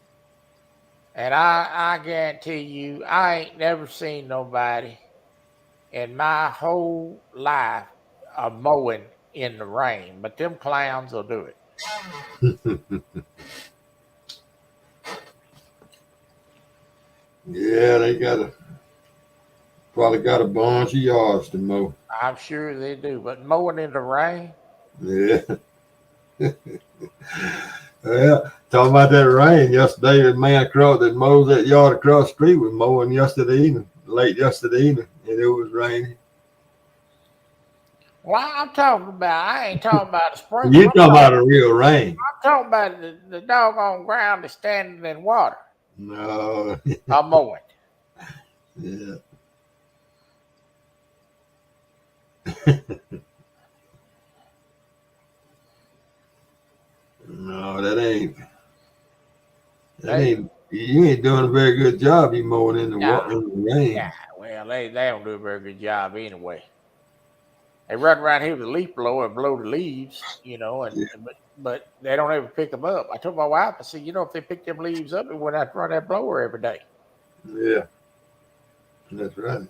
And I guarantee you, I ain't never seen nobody in my whole life mowing in the rain, but them clowns will do it. Yeah, they probably got a bunch of yards to mow. I'm sure they do, but mowing in the rain, Yeah. Well, talking about that rain yesterday, the man across that mows that yard across the street was mowing yesterday evening, late yesterday evening, and it was raining. well, I ain't talking about a sprinkle. You talking about a real rain? I'm talking about the doggone ground is standing in water. No. I'm mowing. Yeah. No, that ain't. You ain't doing a very good job. You mowing in the water in the rain. Yeah, well, they don't do a very good job anyway. They run around here with a leaf blower and blow the leaves, Yeah. but they don't ever pick them up. I told my wife, I said, if they pick them leaves up, it wouldn't have to run that blower every day. Yeah, that's right.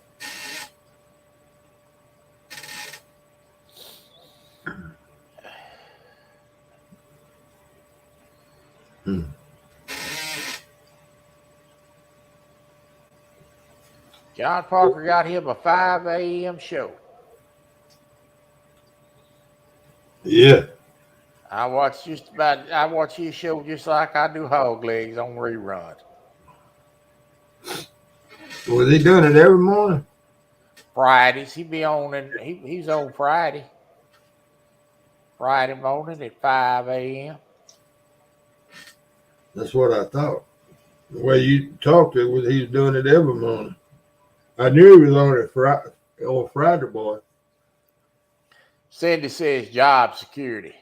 Hmm. John Parker got him a 5 a.m. show. Yeah. I watch his show just like I do Hog Legs on reruns. Was he doing it every morning? Fridays, he be on, and he's on Friday morning at 5 a.m. That's what I thought. The way you talked, he was doing it every morning. I knew he was on it on Friday, boy. Cindy says job security.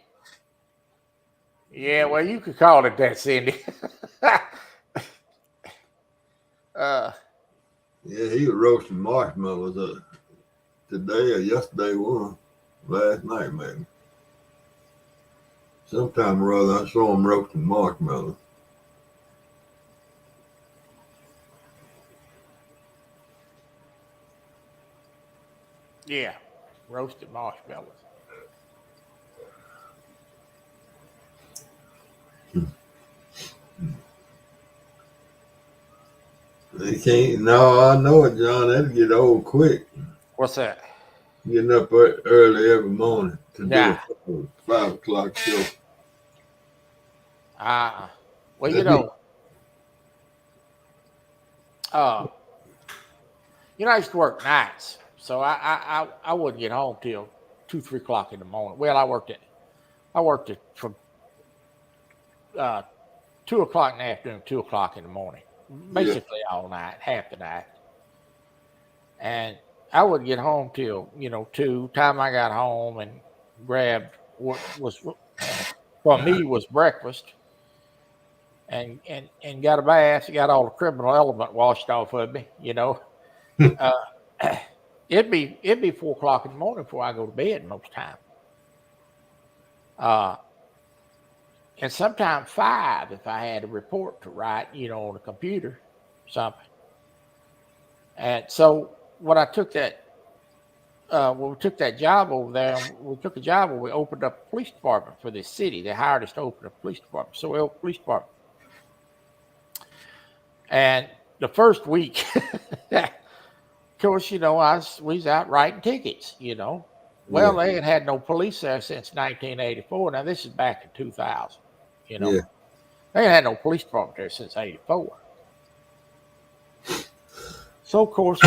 Yeah, well, you could call it that, Cindy. Yeah, he was roasting marshmallows today or yesterday last night maybe. Sometime or other I saw him roasting marshmallows. Yeah, roasted marshmallows. They can't. No, I know it, John. That'll get old quick. What's that? Getting up early every morning to Nah. do a 5 o'clock show. Well, I used to work nights, so I wouldn't get home till 2-3 o'clock in the morning. Well, I worked it from 2 o'clock in the afternoon, 2 o'clock in the morning, basically all night, half the night. And I would get home till 2. Time I got home and grabbed what was for me was breakfast, and got a bath, got all the criminal element washed off of me. Uh, it'd be 4 o'clock in the morning before I go to bed most time. And sometimes 5 if I had a report to write, on the computer, something. And so when I took that, when we took that job over there, we took a job where we opened up a police department for this city. They hired us to open a police department, so police department. And the first week, of course, we was out writing tickets, Well, they had no police there since 1984. Now, this is back in 2000, Yeah. They had no police department there since 84. So, of course,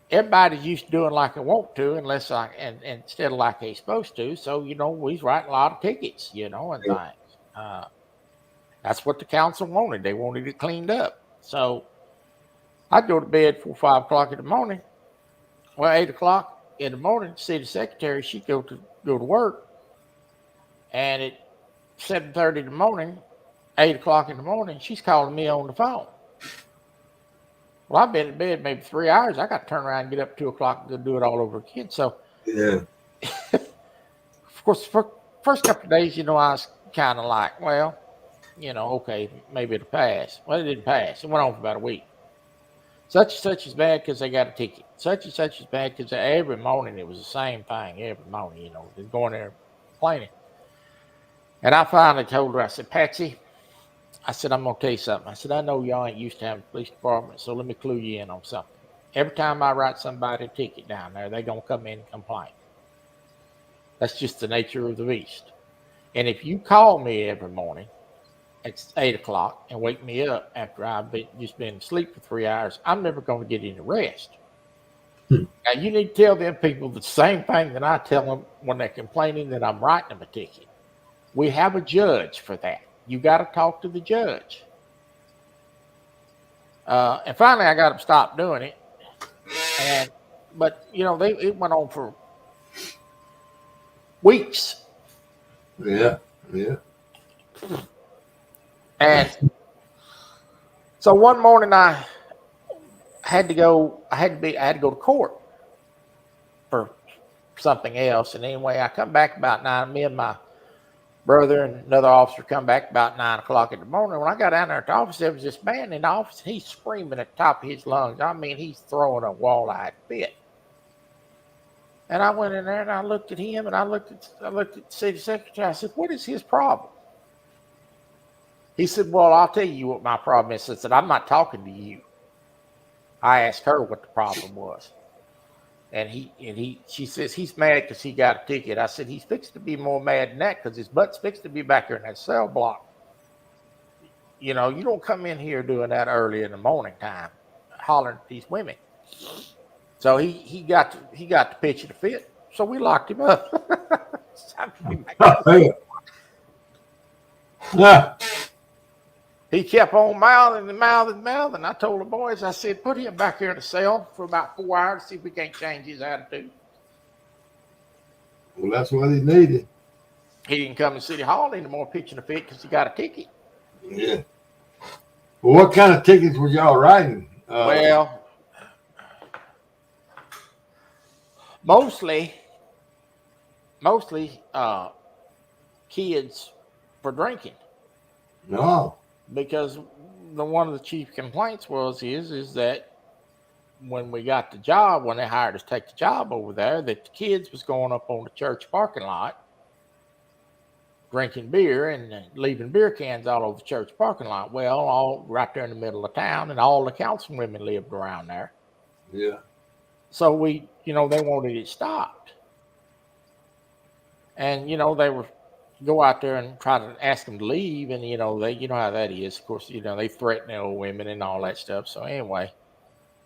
everybody's used to doing like they want to, and instead of like they're supposed to. So, we was writing a lot of tickets, and things. That's what the council wanted. They wanted it cleaned up. So I'd go to bed 4 or 5 o'clock in the morning. Well, 8 o'clock in the morning, city secretary, she'd go to work. And at 7:30 in the morning, 8 o'clock in the morning, she's calling me on the phone. Well, I've been in bed maybe 3 hours. I got to turn around and get up 2 o'clock and go do it all over again. So, Yeah. of course, first couple of days, I was kind of like, well, okay, maybe it'll pass. Well, it didn't pass. It went on for about a week. Such and such is bad because they got a ticket. Such and such is bad because every morning it was the same thing. Every morning, they're going there complaining. And I finally told her, I said, Patsy, I said, I'm going to tell you something. I said, I know y'all ain't used to having a police department, so let me clue you in on something. Every time I write somebody a ticket down there, they're going to come in and complain. That's just the nature of the beast. And if you call me every morning at 8 o'clock and wake me up after I've just been asleep for 3 hours, I'm never going to get any rest. Now, you need to tell them people the same thing that I tell them when they're complaining that I'm writing them a ticket. We have a judge for that. You got to talk to the judge. And finally, I got them stopped doing it. But it went on for weeks. Yeah. And so one morning I had to go to court for something else. And anyway, I come back about 9. Me and my brother and another officer come back about 9 o'clock in the morning. When I got down there at the office, there was this man in the office. He's screaming at the top of his lungs. I mean, he's throwing a wall-eyed fit. And I went in there and I looked at him and I looked at the city secretary. I said, what is his problem? He said, well, I'll tell you what my problem is. I said, I'm not talking to you. I asked her what the problem was. And she says he's mad because he got a ticket. I said, he's fixed to be more mad than that because his butt's fixed to be back here in that cell block. You don't come in here doing that early in the morning time, hollering at these women. So he got the pitch of the fit. So we locked him up. He kept on mouthing. And I told the boys, I said, put him back here in the cell for about 4 hours, see if we can't change his attitude. Well, that's what he needed. He didn't come to City Hall anymore pitching a fit because he got a ticket. Yeah. Well, what kind of tickets were y'all writing? Well, mostly kids for drinking. No. Because one of the chief complaints is that when we got the job, when they hired us to take the job over there, that the kids was going up on the church parking lot, drinking beer and leaving beer cans all over the church parking lot. Well, all right there in the middle of town, and all the councilwomen lived around there. Yeah. So they wanted it stopped. And, they were go out there and try to ask them to leave. And, they how that is. Of course, they threaten the old women and all that stuff. So anyway,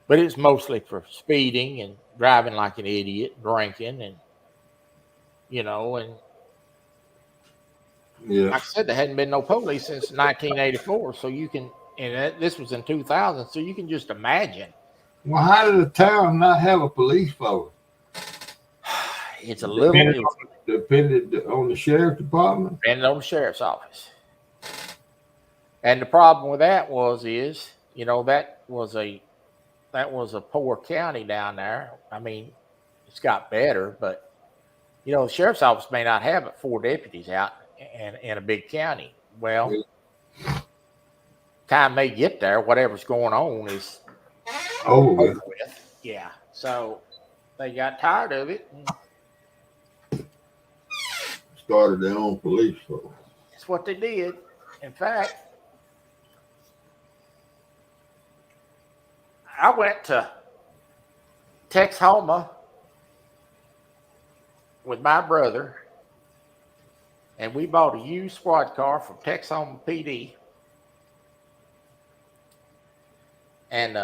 but it's mostly for speeding and driving like an idiot, drinking and, and yeah. Like I said, there hadn't been no police since 1984. So this was in 2000. So you can just imagine Well, how did a town not have a police force? It's a little Depended on the sheriff department. depending on the sheriff's office. And the problem with that is, that was a poor county down there. I mean, it's got better, but the sheriff's office may not have but 4 deputies out in a big county. Well, time they get there, whatever's going on is Over over with. with. Yeah. So they got tired of it. And Started their own police force. that's what they did. In fact, I went to Texhoma with my brother, and we bought a used squad car from Texhoma PD, and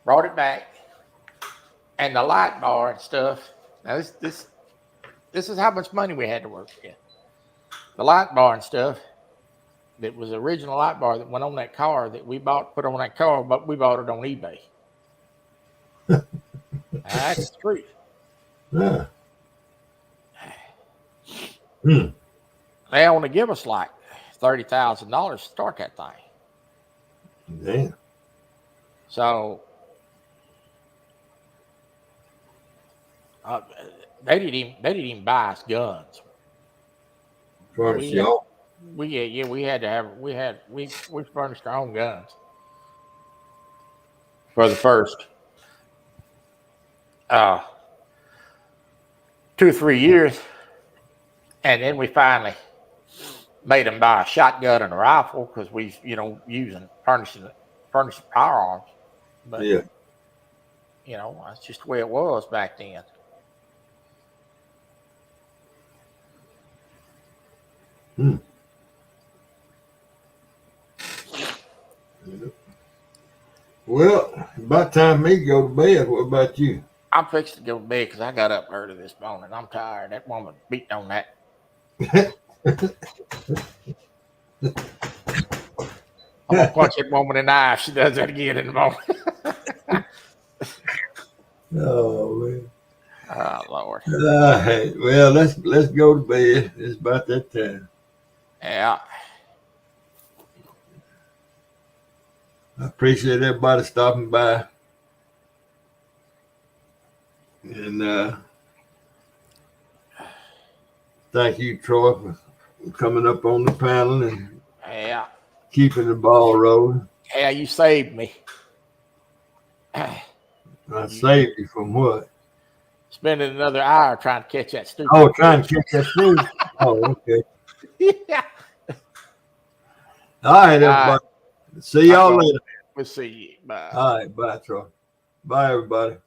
brought it back, and the light bar and stuff. Now this is how much money we had to work with. The light bar and stuff. That was the original light bar that went on that car that we put on that car, but we bought it on eBay. That's the truth. Yeah. Hmm. They only give us like $30,000 to start that thing. Damn. So they didn't even buy us guns. Furnish y'all. We furnished our own guns for the first 2 or 3 years, and then we finally made them buy a shotgun and a rifle because we, furnishing firearms. But Yeah. that's just the way it was back then. Hmm. Well, about time me go to bed. What about you? I'm fixing to go to bed because I got up early this morning. I'm tired. That woman beat on that. I'm gonna punch that woman in the eye if she does that again in the morning. Oh man. Oh Lord. Hey, well, let's go to bed. It's about that time. Yeah. I appreciate everybody stopping by. And thank you, Troy, for coming up on the panel and Yeah. keeping the ball rolling. Yeah, you saved me. I saved you from what? Spending another hour trying to catch that stupid. Oh, trying to catch that food. Oh, okay. Yeah. All right, everybody. See y'all later. We'll see you. Bye. All right, bye, Troy. Bye, everybody.